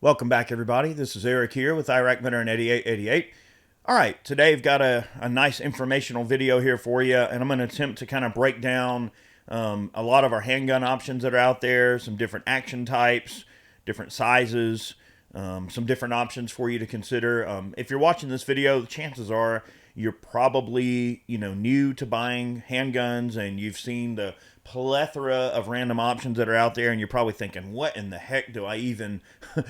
Welcome back, everybody. This is Eric here with Iraq Veteran 8888. All right, today I've got a nice informational video here for you, and I'm going to attempt to kind of break down a lot of our handgun options that are out there, some different action types, different sizes, some different options for you to consider. If you're watching this video, the chances are you're probably new to buying handguns, and you've seen the plethora of random options that are out there, and you're probably thinking, what in the heck do I even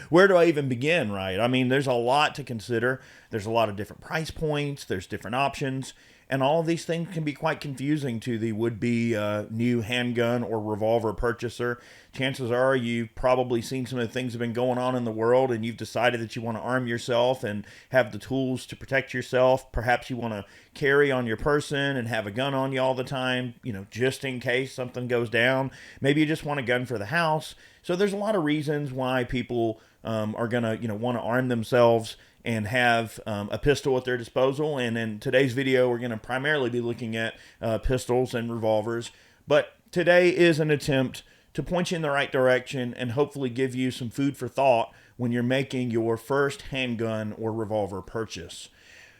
where do I even begin, right? I mean, there's a lot to consider. There's a lot of different price points, there's different options, and all of these things can be quite confusing to the would-be new handgun or revolver purchaser. Chances are you've probably seen some of the things that have been going on in the world, and you've decided that you want to arm yourself and have the tools to protect yourself. Perhaps you want to carry on your person and have a gun on you all the time, just in case something goes down. Maybe you just want a gun for the house. So there's a lot of reasons why people are going to, want to arm themselves and have a pistol at their disposal. And in today's video, we're going to primarily be looking at pistols and revolvers. But today is an attempt to point you in the right direction and hopefully give you some food for thought when you're making your first handgun or revolver purchase.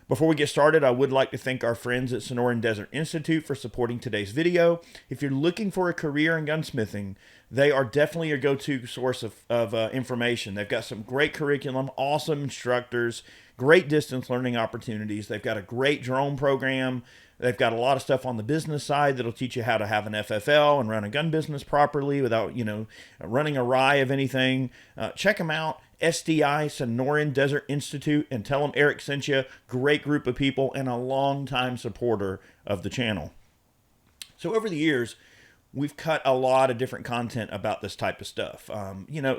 Before we get started, I would like to thank our friends at Sonoran Desert Institute for supporting today's video. If you're looking for a career in gunsmithing, they are definitely your go-to source of information. They've got some great curriculum, awesome instructors, great distance learning opportunities. They've got a great drone program. They've got a lot of stuff on the business side that'll teach you how to have an FFL and run a gun business properly without, running awry of anything. Check them out. SDI, Sonoran Desert Institute, and tell them Eric sent you. Great group of people and a long-time supporter of the channel. So over the years, we've cut a lot of different content about this type of stuff.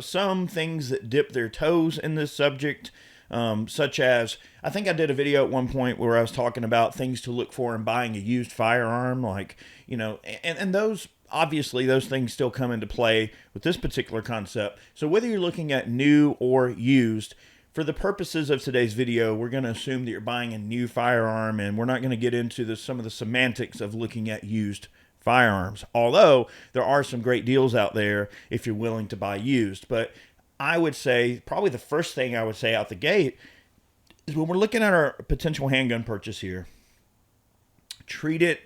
Some things that dip their toes in this subject, such as, I think I did a video at one point where I was talking about things to look for in buying a used firearm, and those, obviously, those things still come into play with this particular concept. So whether you're looking at new or used, for the purposes of today's video, we're going to assume that you're buying a new firearm, and we're not going to get into some of the semantics of looking at used firearms, although there are some great deals out there if you're willing to buy used. But I would say probably the first thing I would say out the gate is when we're looking at our potential handgun purchase here, treat it,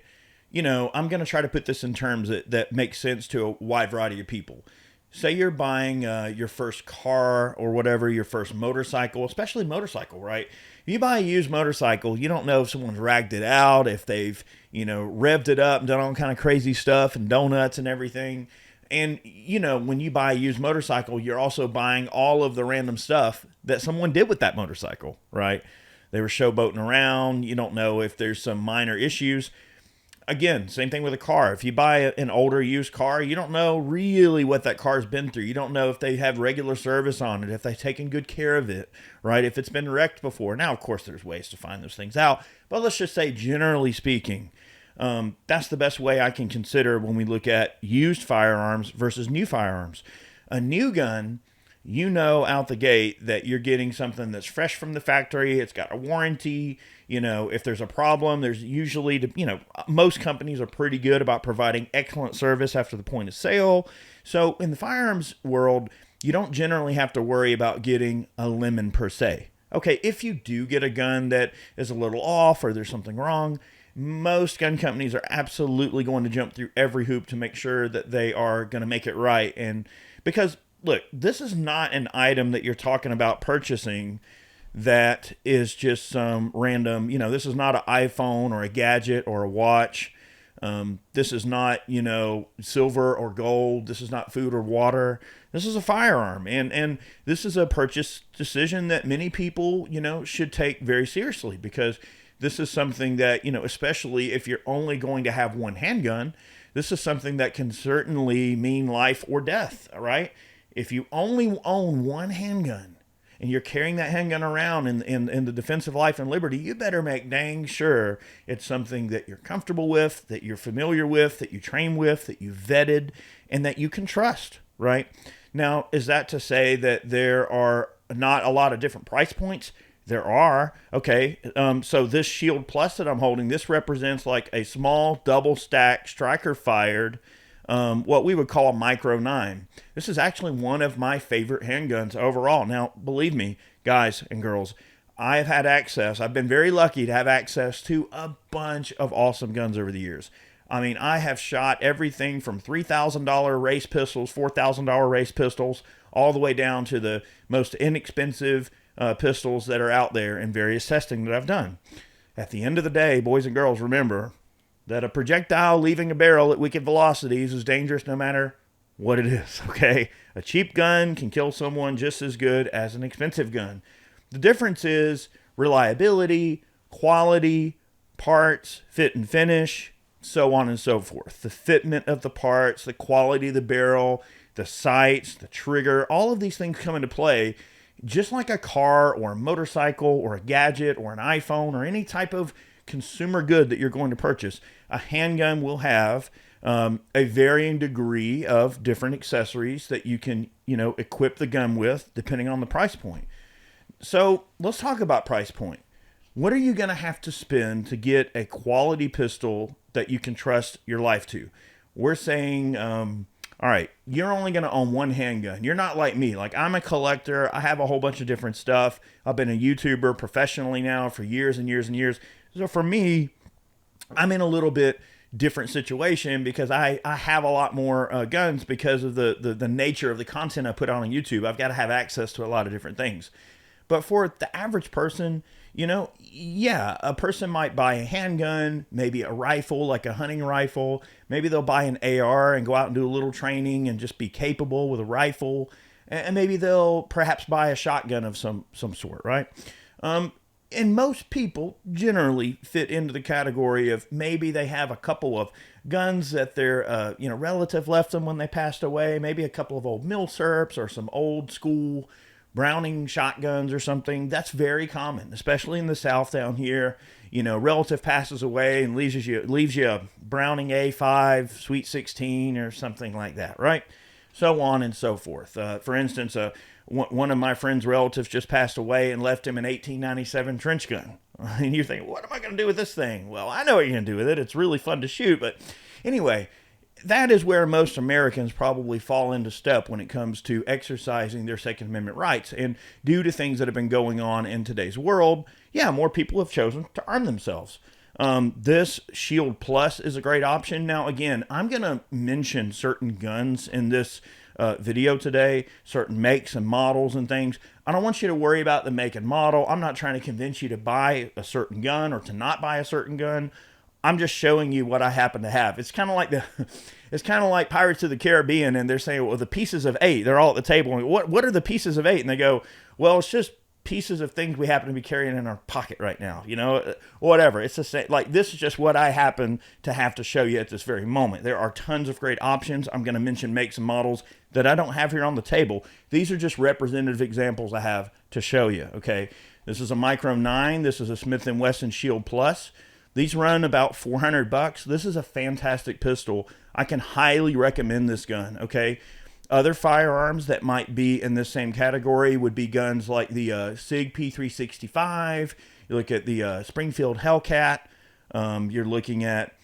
I'm going to try to put this in terms that make sense to a wide variety of people. Say you're buying your first car or whatever, your first motorcycle, especially motorcycle, right? If you buy a used motorcycle, you don't know if someone's ragged it out, if they've, revved it up and done all kind of crazy stuff and donuts and everything. And, when you buy a used motorcycle, you're also buying all of the random stuff that someone did with that motorcycle, right? They were showboating around. You don't know if there's some minor issues. Again, same thing with a car. If you buy an older used car, you don't know really what that car's been through. You don't know if they have regular service on it, if they've taken good care of it, right? If it's been wrecked before. Now, of course, there's ways to find those things out. But let's just say, generally speaking, that's the best way I can consider when we look at used firearms versus new firearms. A new gun, out the gate that you're getting something that's fresh from the factory. It's got a warranty. If there's a problem, there's usually, most companies are pretty good about providing excellent service after the point of sale. So in the firearms world, you don't generally have to worry about getting a lemon per se. Okay, if you do get a gun that is a little off or there's something wrong, most gun companies are absolutely going to jump through every hoop to make sure that they are going to make it right. And because, look, this is not an item that you're talking about purchasing that is just some random, this is not an iPhone or a gadget or a watch. This is not, silver or gold. This is not food or water. This is a firearm. And this is a purchase decision that many people, should take very seriously, because this is something that, especially if you're only going to have one handgun, this is something that can certainly mean life or death, right? If you only own one handgun and you're carrying that handgun around in the defense of life and liberty, you better make dang sure it's something that you're comfortable with, that you're familiar with, that you train with, that you vetted, and that you can trust, right? Now, is that to say that there are not a lot of different price points? There are. Okay, so this Shield Plus that I'm holding, this represents like a small double stack striker fired what we would call a Micro 9. This is actually one of my favorite handguns overall. Now, believe me, guys and girls, I've had access. I've been very lucky to have access to a bunch of awesome guns over the years. I mean, I have shot everything from $3,000 race pistols, $4,000 race pistols, all the way down to the most inexpensive pistols that are out there in various testing that I've done. At the end of the day, boys and girls, remember that a projectile leaving a barrel at wicked velocities is dangerous no matter what it is, okay? A cheap gun can kill someone just as good as an expensive gun. The difference is reliability, quality, parts, fit and finish, so on and so forth. The fitment of the parts, the quality of the barrel, the sights, the trigger, all of these things come into play. Just like a car or a motorcycle or a gadget or an iPhone or any type of consumer good that you're going to purchase, a handgun will have a varying degree of different accessories that you can, equip the gun with depending on the price point. So let's talk about price point. What are you going to have to spend to get a quality pistol that you can trust your life to? We're saying, all right, you're only going to own one handgun. You're not like me. Like, I'm a collector. I have a whole bunch of different stuff. I've been a YouTuber professionally now for years and years and years. So for me, I'm in a little bit different situation because I have a lot more guns because of the nature of the content I put on YouTube. I've got to have access to a lot of different things. But for the average person, a person might buy a handgun, maybe a rifle, like a hunting rifle. Maybe they'll buy an AR and go out and do a little training and just be capable with a rifle. And maybe they'll perhaps buy a shotgun of some sort, right? And most people generally fit into the category of maybe they have a couple of guns that their relative left them when they passed away. Maybe a couple of old milsurps or some old school Browning shotguns or something. That's very common, especially in the South down here. Relative passes away and leaves you a Browning A5, Sweet 16 or something like that, right? So on and so forth. For instance, one of my friend's relatives just passed away and left him an 1897 trench gun. And you're thinking, what am I going to do with this thing? Well, I know what you're going to do with it. It's really fun to shoot. But anyway, that is where most Americans probably fall into step when it comes to exercising their Second Amendment rights. And due to things that have been going on in today's world, more people have chosen to arm themselves. This Shield Plus is a great option. Now, again, I'm going to mention certain guns in this video today, certain makes and models and things. I don't want you to worry about the make and model. I'm not trying to convince you to buy a certain gun or to not buy a certain gun. I'm just showing you what I happen to have. It's kind of like Pirates of the Caribbean, and they're saying, well, the pieces of 8, they're all at the table. And what are the pieces of 8? And they go, well, it's just pieces of things we happen to be carrying in our pocket right now, whatever. It's the same. Like, this is just what I happen to have to show you at this very moment. There are tons of great options. I'm going to mention makes and models that I don't have here on the table. These are just representative examples I have to show you, okay? This is a Micro 9. This is a Smith & Wesson Shield Plus. These run about $400. This is a fantastic pistol. I can highly recommend this gun, okay? Other firearms that might be in this same category would be guns like the SIG P365. You look at the Springfield Hellcat. You're looking at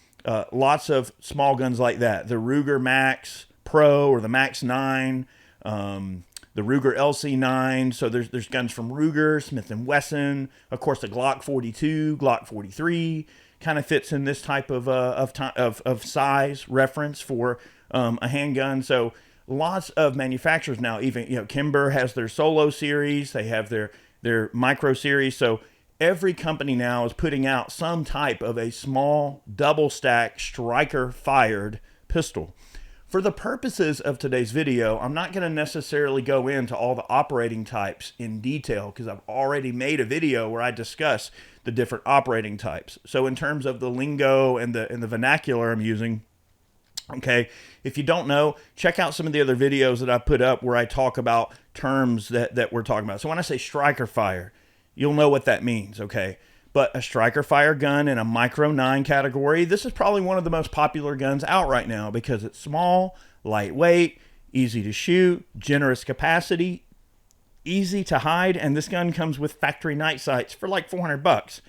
lots of small guns like that. The Ruger Max Pro or the Max 9, the Ruger LC9. So there's guns from Ruger, Smith & Wesson. Of course, the Glock 42, Glock 43 kind of fits in this type of size reference for a handgun. So lots of manufacturers now, even Kimber has their Solo series, they have their Micro series. So every company now is putting out some type of a small double stack striker fired pistol. For the purposes of today's video, I'm not going to necessarily go into all the operating types in detail because I've already made a video where I discuss the different operating types. So in terms of the lingo and the vernacular I'm using, okay, if you don't know, check out some of the other videos that I put up where I talk about terms that we're talking about. So when I say striker fire, you'll know what that means, okay? But a striker fire gun in a Micro 9 category, this is probably one of the most popular guns out right now because it's small, lightweight, easy to shoot, generous capacity, easy to hide, and this gun comes with factory night sights for like $400.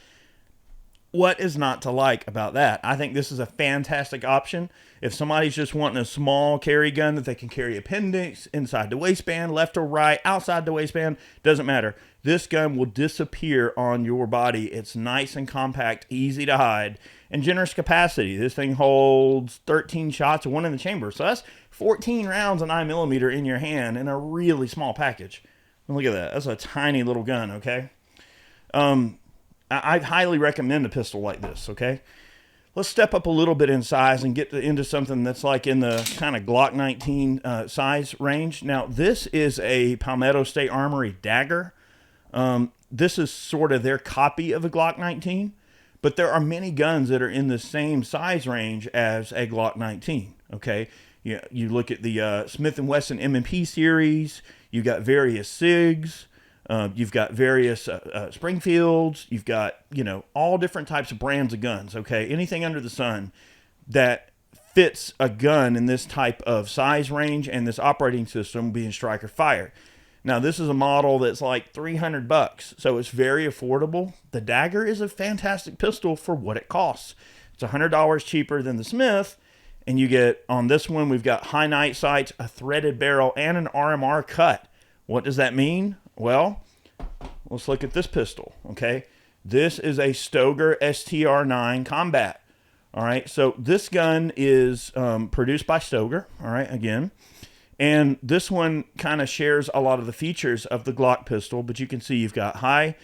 What is not to like about that? I think this is a fantastic option. If somebody's just wanting a small carry gun that they can carry appendix inside the waistband, left or right, outside the waistband, doesn't matter. This gun will disappear on your body. It's nice and compact, easy to hide, and generous capacity. This thing holds 13 shots, one in the chamber. So that's 14 rounds of 9mm in your hand in a really small package. And look at that. That's a tiny little gun, okay? I highly recommend a pistol like this, okay? Let's step up a little bit in size and get into something that's like in the kind of Glock 19 size range. Now, this is a Palmetto State Armory dagger. This is sort of their copy of a Glock 19, but there are many guns that are in the same size range as a Glock 19, okay? You look at the Smith & Wesson M&P series, you got various SIGs, you've got various Springfields, you've got, all different types of brands of guns, okay? Anything under the sun that fits a gun in this type of size range and this operating system being striker fire. Now, this is a model that's like $300, so it's very affordable. The dagger is a fantastic pistol for what it costs. It's $100 cheaper than the Smith, and you get, on this one, we've got high night sights, a threaded barrel, and an RMR cut. What does that mean? Well, let's look at this pistol, okay? This is a Stoeger STR9 Combat, all right? So this gun is produced by Stoeger, all right, again. And this one kind of shares a lot of the features of the Glock pistol, but you can see you've got high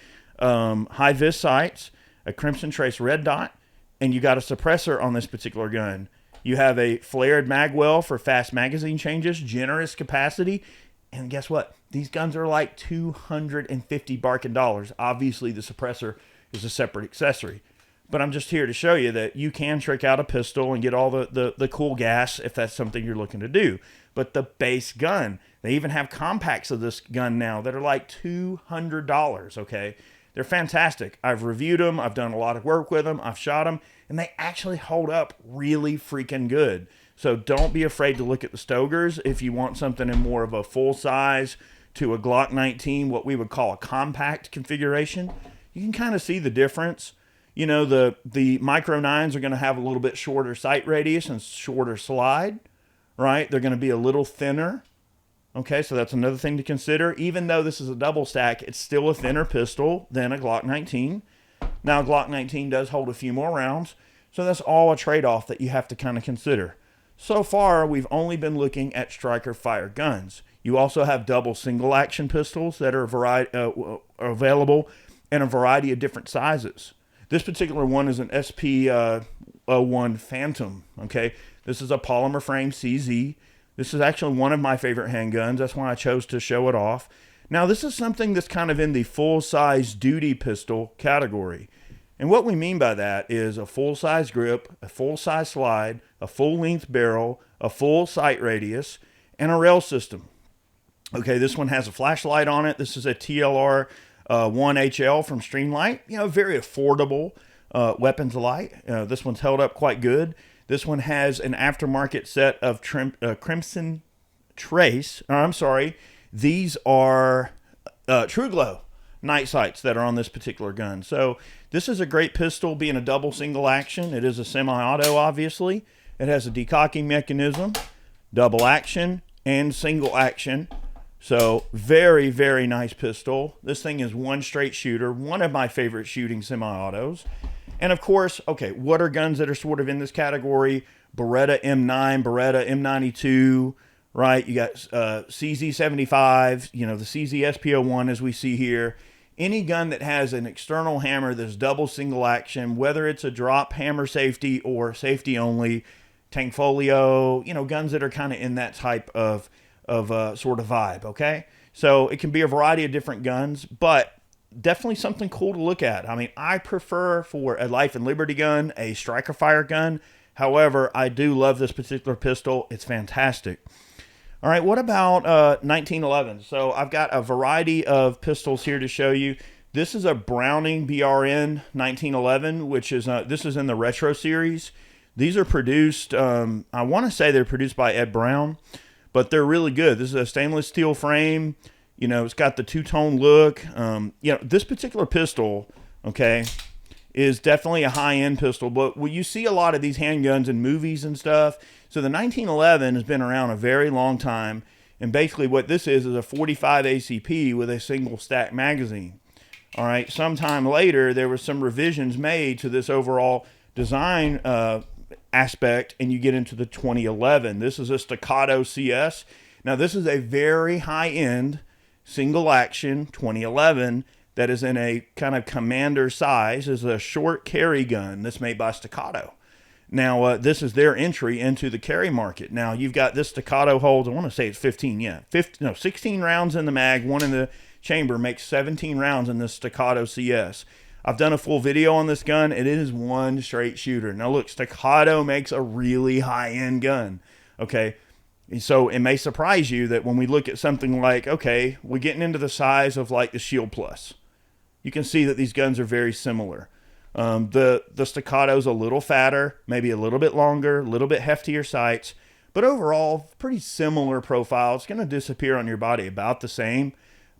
vis sights, a Crimson Trace red dot, and you got a suppressor on this particular gun. You have a flared mag well for fast magazine changes, generous capacity, and guess what? These guns are like $250 barking dollars. Obviously, the suppressor is a separate accessory. But I'm just here to show you that you can trick out a pistol and get all the cool gas if that's something you're looking to do. But the base gun, they even have compacts of this gun now that are like $200, okay? They're fantastic. I've reviewed them. I've done a lot of work with them. I've shot them, and they actually hold up really freaking good. So don't be afraid to look at the Stoegers if you want something in more of a full size to a Glock 19, what we would call a compact configuration. You can kind of see the difference. The Micro 9s are going to have a little bit shorter sight radius and shorter slide, right? They're going to be a little thinner. Okay, so that's another thing to consider. Even though this is a double stack, it's still a thinner pistol than a Glock 19. Now, Glock 19 does hold a few more rounds, so that's all a trade-off that you have to kind of consider. So far, we've only been looking at striker fire guns. You also have double single action pistols that are available in a variety of different sizes. This particular one is an SP01 Phantom, okay? This is a polymer frame CZ. This is actually one of my favorite handguns. That's why I chose to show it off. Now, this is something that's kind of in the full-size duty pistol category. And what we mean by that is a full-size grip, a full-size slide, a full-length barrel, a full sight radius, and a rail system. Okay, this one has a flashlight on it. This is a TLR 1HL from Streamlight. Very affordable weapons light. This one's held up quite good. This one has an aftermarket set of Crimson Trace. These are True Glow night sights that are on this particular gun. So this is a great pistol, being a double single action. It is a semi-auto, obviously. It has a decocking mechanism, double action, and single action. So very, very nice pistol. This thing is one straight shooter, one of my favorite shooting semi-autos. And of course, okay, what are guns that are sort of in this category? Beretta M9, Beretta M92, right? You got CZ75, the CZ SP01 as we see here. Any gun that has an external hammer that's double single action, whether it's a drop hammer safety or safety only, Tankfolio, guns that are kind of in that type of sort of vibe, okay? So it can be a variety of different guns, but definitely something cool to look at. I mean, I prefer for a Life and Liberty gun, a striker fire gun. However, I do love this particular pistol. It's fantastic. All right, what about 1911? So I've got a variety of pistols here to show you. This is a Browning BRN 1911, which is this is in the Retro series. These are produced, I want to say they're produced by Ed Brown, but they're really good. This is a stainless steel frame. It's got the two-tone look. This particular pistol, okay, is definitely a high-end pistol, but you see a lot of these handguns in movies and stuff. So the 1911 has been around a very long time, and basically what this is a 45 ACP with a single stack magazine. All right, sometime later there were some revisions made to this overall design aspect, and you get into the 2011. This is a Staccato CS. Now this is a very high-end single action 2011 that is in a kind of commander size. Is a short carry gun that's made by Staccato. Now this is their entry into the carry market. Now you've got this Staccato holds, I want to say it's 16 rounds in the mag, one in the chamber, makes 17 rounds in this Staccato CS. I've done a full video on this gun, and it is one straight shooter. Now look, Staccato makes a really high-end gun, okay? So it may surprise you that when we look at something like, okay, we're getting into the size of like the Shield Plus. You can see that these guns are very similar. The Staccato's a little fatter, maybe a little bit longer, a little bit heftier sights, but overall, pretty similar profile. It's going to disappear on your body about the same.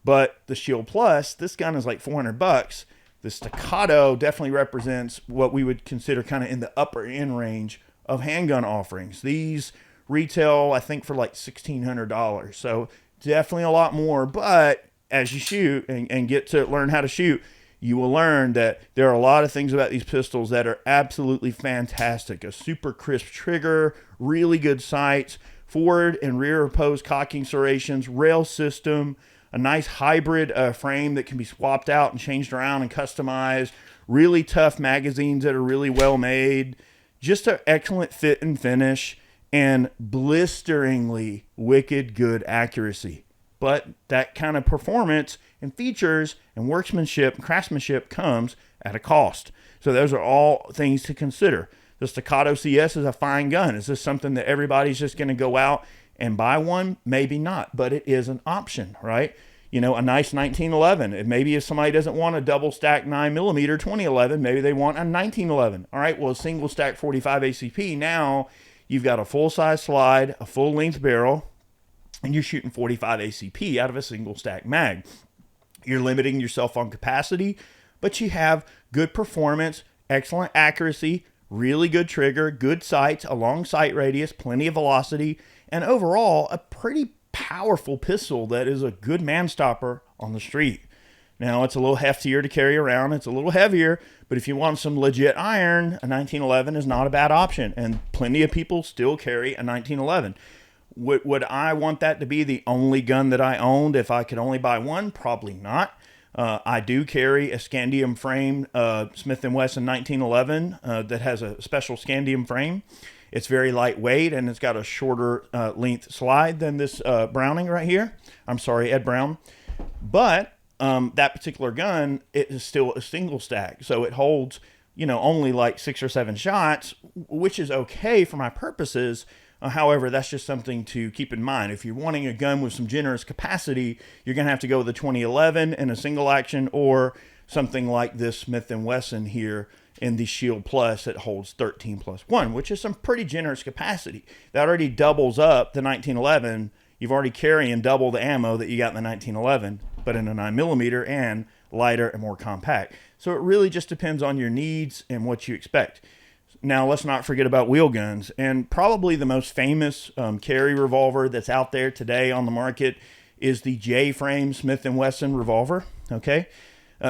But the Shield Plus, this gun is like $400. The Staccato definitely represents what we would consider kind of in the upper end range of handgun offerings. These retail, I think, for like $1,600. So definitely a lot more, but as you shoot and get to learn how to shoot, you will learn that there are a lot of things about these pistols that are absolutely fantastic. A super crisp trigger, really good sights, forward and rear opposed cocking serrations, rail system, a nice hybrid frame that can be swapped out and changed around and customized, really tough magazines that are really well made, just an excellent fit and finish, and blisteringly wicked good accuracy. But that kind of performance and features and workmanship and craftsmanship comes at a cost. So those are all things to consider. The Staccato CS is a fine gun. Is this something that everybody's just going to go out and buy one? Maybe not, but it is an option, right? You know, a nice 1911. And maybe if somebody doesn't want a double stack 9mm 2011, maybe they want a 1911. All right, well, a single stack 45 ACP. Now you've got a full size slide, a full length barrel, and you're shooting 45 ACP out of a single stack mag. You're limiting yourself on capacity, but you have good performance, excellent accuracy, really good trigger, good sights, a long sight radius, plenty of velocity, and overall a pretty powerful pistol that is a good man stopper on the street. Now it's a little heftier to carry around, it's a little heavier, but if you want some legit iron, a 1911 is not a bad option, and plenty of people still carry a 1911. Would I want that to be the only gun that I owned if I could only buy one? Probably not. I do carry a scandium frame Smith & Wesson 1911 that has a special scandium frame. It's very lightweight, and it's got a shorter length slide than this Browning right here. I'm sorry, Ed Brown. But that particular gun, it is still a single stack. So it holds, you know, only like 6 or 7 shots, which is okay for my purposes. However, that's just something to keep in mind. If you're wanting a gun with some generous capacity, you're going to have to go with a 2011 in a single action, or something like this Smith & Wesson here in the Shield Plus that holds 13+1, which is some pretty generous capacity. That already doubles up the 1911. You've already carrying double the ammo that you got in the 1911, but in a 9mm and lighter and more compact. So it really just depends on your needs and what you expect. Now, let's not forget about wheel guns, and probably the most famous carry revolver that's out there today on the market is the J-frame Smith & Wesson revolver, okay?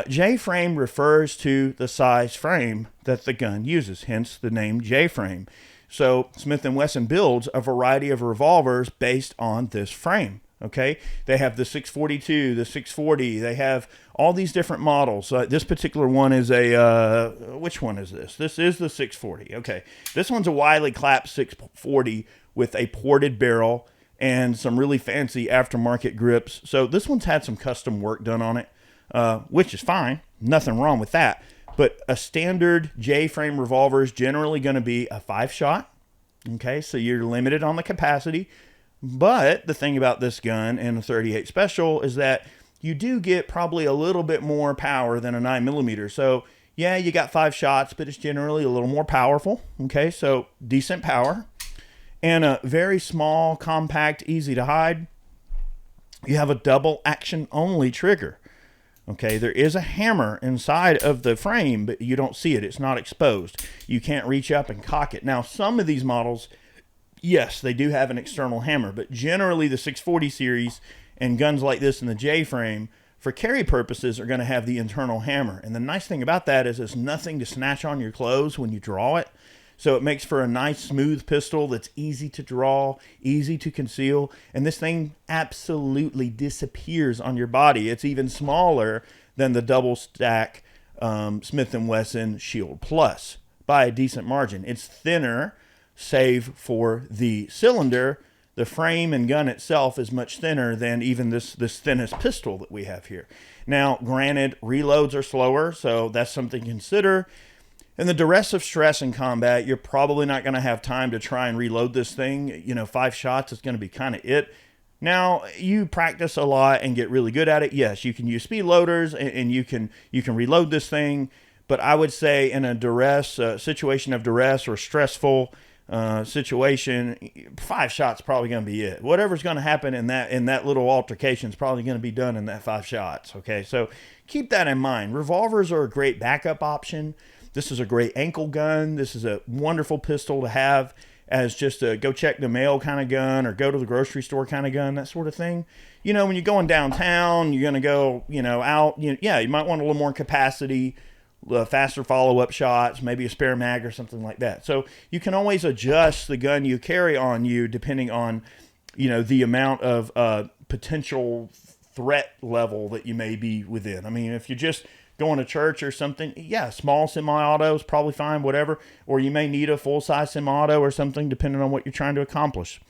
J-frame refers to the size frame that the gun uses, hence the name J-frame. So Smith & Wesson builds a variety of revolvers based on this frame, okay? They have the 642, the 640, they have all these different models. This particular one is a, which one is this? This is the 640, okay. This one's a Wiley Clap 640 with a ported barrel and some really fancy aftermarket grips. So this one's had some custom work done on it, which is fine. Nothing wrong with that. But a standard J-frame revolver is generally going to be a 5-shot, okay? So you're limited on the capacity. But the thing about this gun and the 38 Special is that you do get probably a little bit more power than a 9mm. So yeah, you got 5 shots, but it's generally a little more powerful. Okay, so decent power and a very small, compact, easy to hide. You have a double action only trigger. Okay, there is a hammer inside of the frame, but you don't see it. It's not exposed. You can't reach up and cock it. Now, some of these models, yes, they do have an external hammer, but generally the 640 series and guns like this in the J frame, for carry purposes, are going to have the internal hammer. And the nice thing about that is there's nothing to snatch on your clothes when you draw it. So it makes for a nice smooth pistol that's easy to draw, easy to conceal, and this thing absolutely disappears on your body. It's even smaller than the double stack Smith & Wesson Shield Plus by a decent margin. It's thinner, save for the cylinder. The frame and gun itself is much thinner than even this thinnest pistol that we have here. Now, granted, reloads are slower, so that's something to consider. In the duress of stress in combat, you're probably not going to have time to try and reload this thing. 5 shots is going to be kind of it. Now, you practice a lot and get really good at it. Yes, you can use speed loaders and you can reload this thing. But I would say in a duress situation of duress or stressful situation, 5 shots is probably going to be it. Whatever's going to happen in that little altercation is probably going to be done in that 5 shots. Okay, so keep that in mind. Revolvers are a great backup option. This is a great ankle gun. This is a wonderful pistol to have as just a go check the mail kind of gun or go to the grocery store kind of gun, that sort of thing. When you're going downtown, you're going to go, out. You might want a little more capacity, faster follow-up shots, maybe a spare mag or something like that. So you can always adjust the gun you carry on you depending on, the amount of potential threat level that you may be within. I mean, if you're just going to church or something, yeah, small semi-auto is probably fine, whatever. Or you may need a full-size semi-auto or something, depending on what you're trying to accomplish.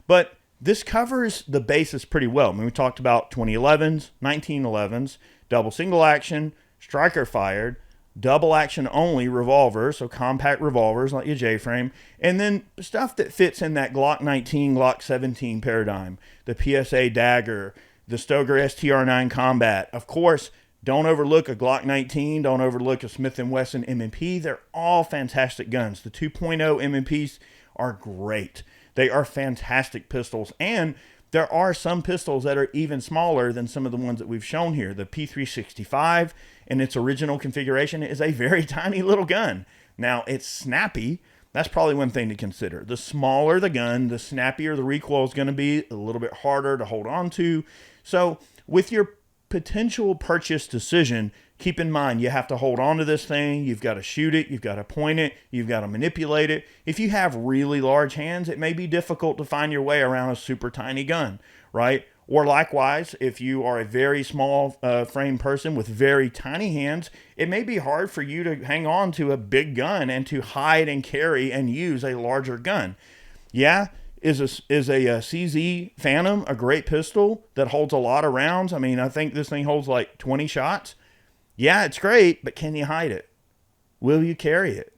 But this covers the basis pretty well. I mean, we talked about 2011s, 1911s, double single action, striker fired, double action only revolvers, so compact revolvers like your J-frame, and then stuff that fits in that Glock 19, Glock 17 paradigm, the PSA Dagger, the Stoeger STR9 Combat. Of course, don't overlook a Glock 19. Don't overlook a Smith & Wesson M&P. They're all fantastic guns. The 2.0 M&Ps are great. They are fantastic pistols. And there are some pistols that are even smaller than some of the ones that we've shown here. The P365 in its original configuration is a very tiny little gun. Now, it's snappy. That's probably one thing to consider. The smaller the gun, the snappier the recoil is going to be, a little bit harder to hold on to. So with your potential purchase decision, keep in mind you have to hold on to this thing, you've got to shoot it, you've got to point it, you've got to manipulate it. If you have really large hands, it may be difficult to find your way around a super tiny gun, right? Or likewise, if you are a very small frame person with very tiny hands, it may be hard for you to hang on to a big gun and to hide and carry and use a larger gun. Yeah, Is a CZ Phantom a great pistol that holds a lot of rounds? I mean, I think this thing holds like 20 shots. Yeah, it's great, but can you hide it? Will you carry it?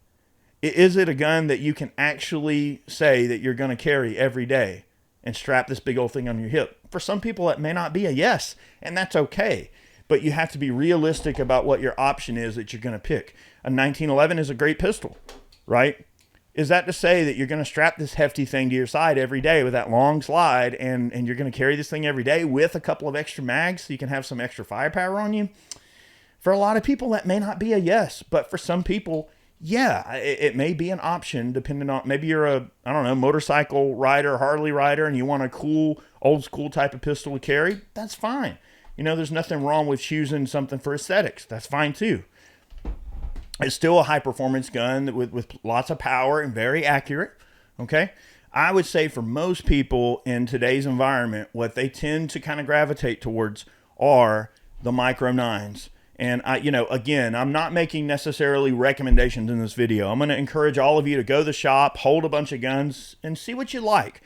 Is it a gun that you can actually say that you're going to carry every day and strap this big old thing on your hip? For some people, it may not be a yes, and that's okay. But you have to be realistic about what your option is that you're going to pick. A 1911 is a great pistol, right? Is that to say that you're going to strap this hefty thing to your side every day with that long slide and you're going to carry this thing every day with a couple of extra mags so you can have some extra firepower on you? For a lot of people, that may not be a yes, but for some people, yeah, it may be an option depending on, maybe you're a, motorcycle rider, Harley rider, and you want a cool, old school type of pistol to carry. That's fine. There's nothing wrong with choosing something for aesthetics. That's fine too. It's still a high-performance gun with lots of power and very accurate, okay? I would say for most people in today's environment, what they tend to kind of gravitate towards are the Micro 9s. And, again, I'm not making necessarily recommendations in this video. I'm going to encourage all of you to go to the shop, hold a bunch of guns, and see what you like.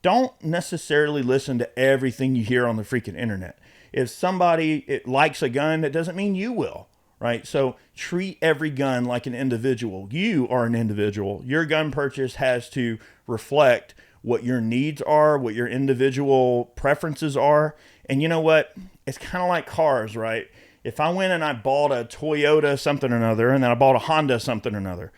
Don't necessarily listen to everything you hear on the freaking internet. If somebody likes a gun, that doesn't mean you will. Right? So treat every gun like an individual. You are an individual. Your gun purchase has to reflect what your needs are, what your individual preferences are. And you know what? It's kind of like cars, right? If I went and I bought a Toyota something or another, and then I bought a Honda something or another,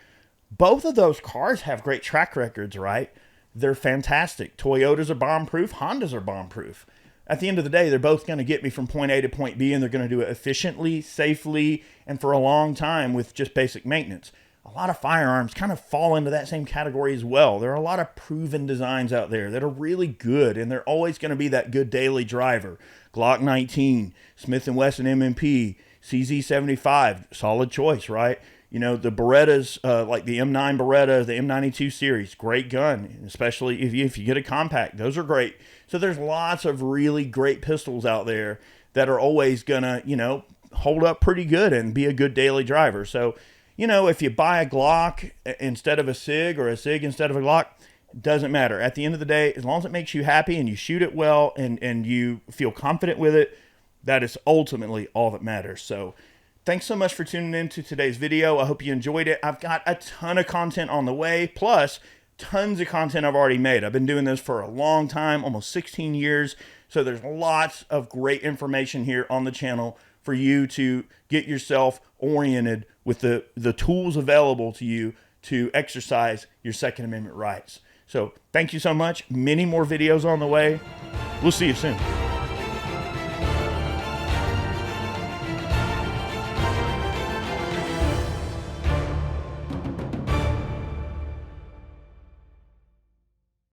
both of those cars have great track records, right? They're fantastic. Toyotas are bomb-proof. Hondas are bomb-proof. at the end of the day, they're both going to get me from point A to point B, and they're going to do it efficiently, safely, and for a long time with just basic maintenance. A lot of firearms kind of fall into that same category as well. There are a lot of proven designs out there that are really good, and they're always going to be that good daily driver. Glock 19, Smith & Wesson M&P, CZ75, solid choice, right? You know, the Berettas, like the M9 Beretta, the M92 series, great gun, especially if you get a compact. Those are great. So there's lots of really great pistols out there that are always going to, you know, hold up pretty good and be a good daily driver. So, you know, if you buy a Glock instead of a SIG or a SIG instead of a Glock, it doesn't matter. At the end of the day, as long as it makes you happy and you shoot it well and you feel confident with it, that is ultimately all that matters. So thanks so much for tuning in to today's video. I hope you enjoyed it. I've got a ton of content on the way, plus tons of content I've already made. I've been doing this for a long time, almost 16 years. So there's lots of great information here on the channel for you to get yourself oriented with the tools available to you to exercise your Second Amendment rights. So thank you so much. Many more videos on the way. We'll see you soon.